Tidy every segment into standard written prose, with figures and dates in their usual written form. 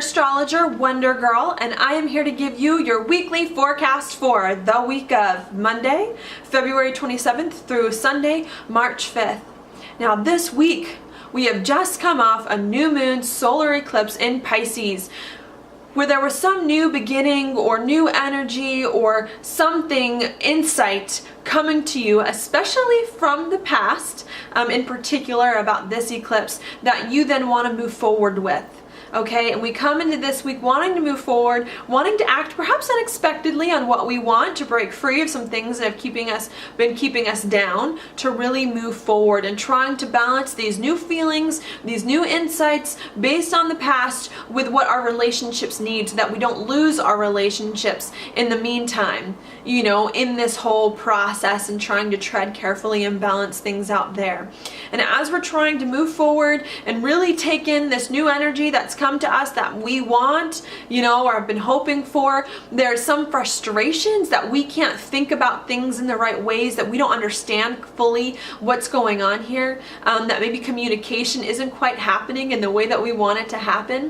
astrologer, Wonder Girl, and I am here to give you your weekly forecast for the week of Monday, February 27th through Sunday, March 5th. Now this week, we have just come off a new moon solar eclipse in Pisces, where there was some new beginning or new energy or something, insight coming to you, especially from the past, in particular about this eclipse, that you then want to move forward with. Okay, and we come into this week wanting to move forward, wanting to act perhaps unexpectedly on what we want, to break free of some things that have been keeping us down, to really move forward and trying to balance these new feelings, these new insights based on the past with what our relationships need, so that we don't lose our relationships in the meantime, you know, in this whole process, and trying to tread carefully and balance things out there. And as we're trying to move forward and really take in this new energy that's come to us that we want, you know, or have been hoping for, there's some frustrations that we can't think about things in the right ways, that we don't understand fully what's going on here, that maybe communication isn't quite happening in the way that we want it to happen.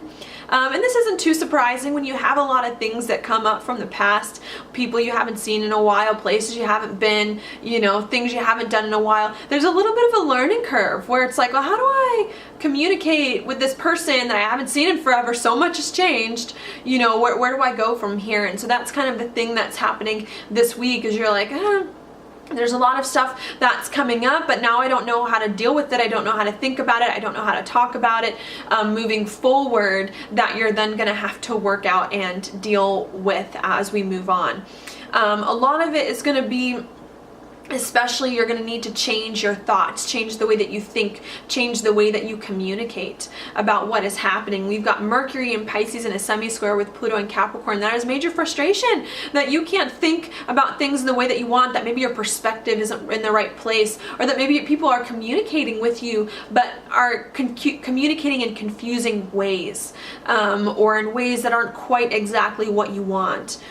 And this isn't too surprising when you have a lot of things that come up from the past, people you haven't seen in a while, places you haven't been, you know, things you haven't done in a while. There's a little bit of a learning curve where it's like, well, how do I communicate with this person that I haven't seen in forever? So much has changed, you know, where do I go from here? And so that's kind of the thing that's happening this week, is you're like, there's a lot of stuff that's coming up, but now I don't know how to deal with it. I don't know how to think about it. I don't know how to talk about it moving forward, that you're then going to have to work out and deal with as we move on. A lot of it is going to be, especially, you're going to need to change your thoughts, change the way that you think, change the way that you communicate about what is happening. We've got Mercury in Pisces in a semi-square with Pluto in Capricorn. That is major frustration, that you can't think about things in the way that you want, that maybe your perspective isn't in the right place, or that maybe people are communicating with you but are communicating in confusing ways, or in ways that aren't quite exactly what you want.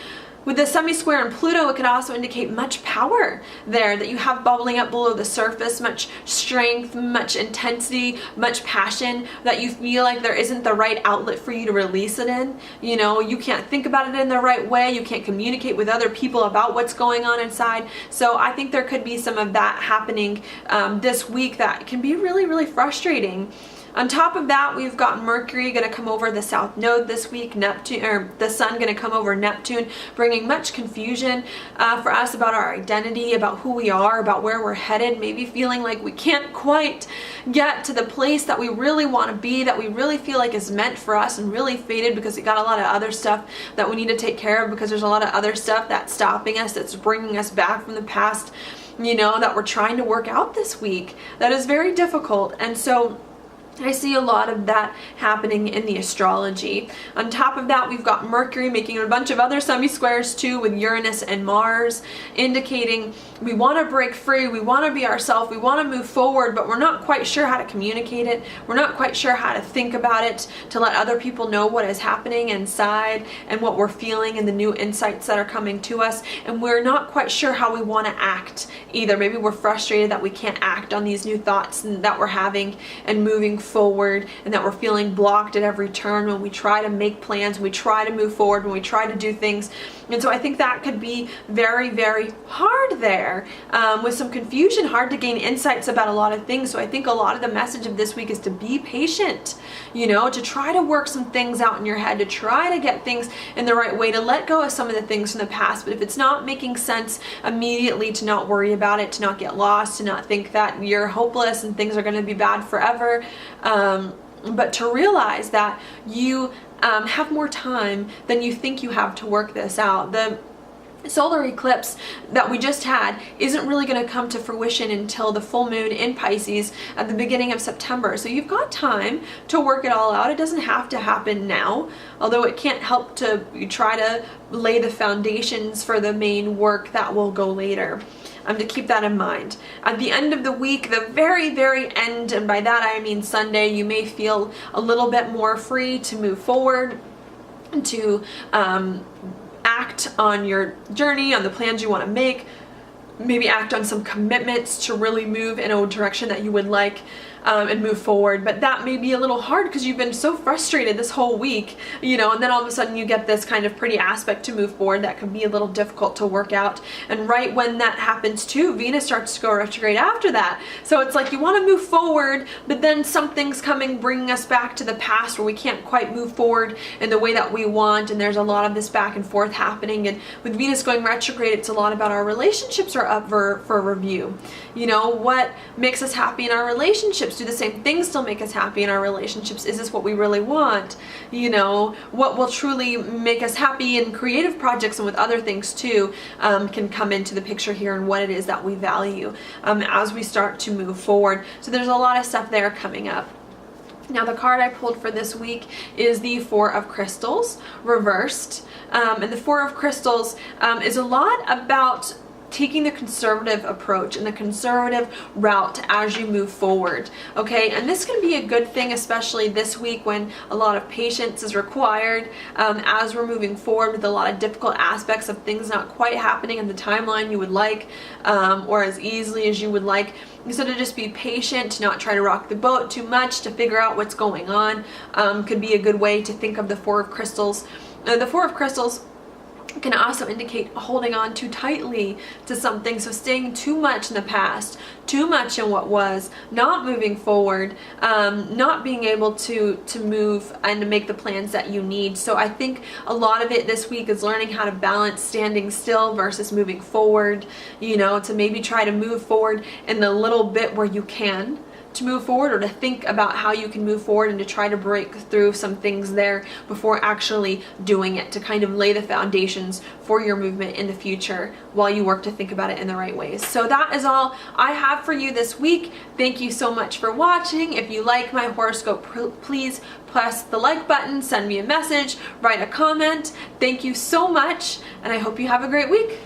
With the semi-square and Pluto, it could also indicate much power there that you have bubbling up below the surface, much strength, much intensity, much passion, that you feel like there isn't the right outlet for you to release it in. You know, you can't think about it in the right way, you can't communicate with other people about what's going on inside. So I think there could be some of that happening this week that can be really, really frustrating. On top of that, we've got Mercury going to come over the south node this week, Neptune, or the sun going to come over Neptune, bringing much confusion for us about our identity, about who we are, about where we're headed, maybe feeling like we can't quite get to the place that we really want to be, that we really feel like is meant for us, and really faded because we got a lot of other stuff that we need to take care of, because there's a lot of other stuff that's stopping us, that's bringing us back from the past, you know, that we're trying to work out this week. That is very difficult. And so I see a lot of that happening in the astrology. On top of that, we've got Mercury making a bunch of other semi-squares too with Uranus and Mars, indicating we want to break free, we want to be ourselves, we want to move forward, but we're not quite sure how to communicate it. We're not quite sure how to think about it, to let other people know what is happening inside and what we're feeling and the new insights that are coming to us. And we're not quite sure how we want to act either. Maybe we're frustrated that we can't act on these new thoughts that we're having and moving forward, and that we're feeling blocked at every turn when we try to make plans, when we try to move forward, when we try to do things. And so I think that could be very, very hard there, with some confusion, hard to gain insights about a lot of things. So I think a lot of the message of this week is to be patient, you know, to try to work some things out in your head, to try to get things in the right way, to let go of some of the things from the past. But if it's not making sense immediately, to not worry about it, to not get lost, to not think that you're hopeless and things are going to be bad forever, but to realize that you have more time than you think you have to work this out. The solar eclipse that we just had isn't really going to come to fruition until the full moon in Pisces at the beginning of September. So you've got time to work it all out. It doesn't have to happen now, although it can't help to try to lay the foundations for the main work that will go later. To keep that in mind. At the end of the week, the very, very end, and by that I mean Sunday, you may feel a little bit more free to move forward, to act on your journey, on the plans you want to make, maybe act on some commitments to really move in a direction that you would like. and move forward. But that may be a little hard because you've been so frustrated this whole week, you know, and then all of a sudden you get this kind of pretty aspect to move forward that can be a little difficult to work out. And right when that happens too, Venus starts to go retrograde after that. So it's like you want to move forward, but then something's coming, bringing us back to the past where we can't quite move forward in the way that we want, and there's a lot of this back and forth happening. And with Venus going retrograde, it's a lot about our relationships are up for review. You know, what makes us happy in our relationships? Do the same things still make us happy in our relationships? Is this what we really want? You know, what will truly make us happy in creative projects and with other things too, can come into the picture here, and what it is that we value as we start to move forward. So there's a lot of stuff there coming up. Now the card I pulled for this week is the Four of Crystals reversed. And the Four of Crystals is a lot about taking the conservative approach and the conservative route as you move forward, okay? And this can be a good thing, especially this week when a lot of patience is required as we're moving forward with a lot of difficult aspects of things not quite happening in the timeline you would like, or as easily as you would like. So to just be patient, to not try to rock the boat too much, to figure out what's going on, could be a good way to think of the Four of Crystals. The Four of Crystals can also indicate holding on too tightly to something, so staying too much in the past, too much in what was, not moving forward, not being able to move and to make the plans that you need. So I think a lot of it this week is learning how to balance standing still versus moving forward, you know, to maybe try to move forward in the little bit where you can to move forward, or to think about how you can move forward and to try to break through some things there before actually doing it, to kind of lay the foundations for your movement in the future while you work to think about it in the right ways. So that is all I have for you this week. Thank you so much for watching. If you like my horoscope, please press the like button, send me a message, write a comment. Thank you so much, and I hope you have a great week.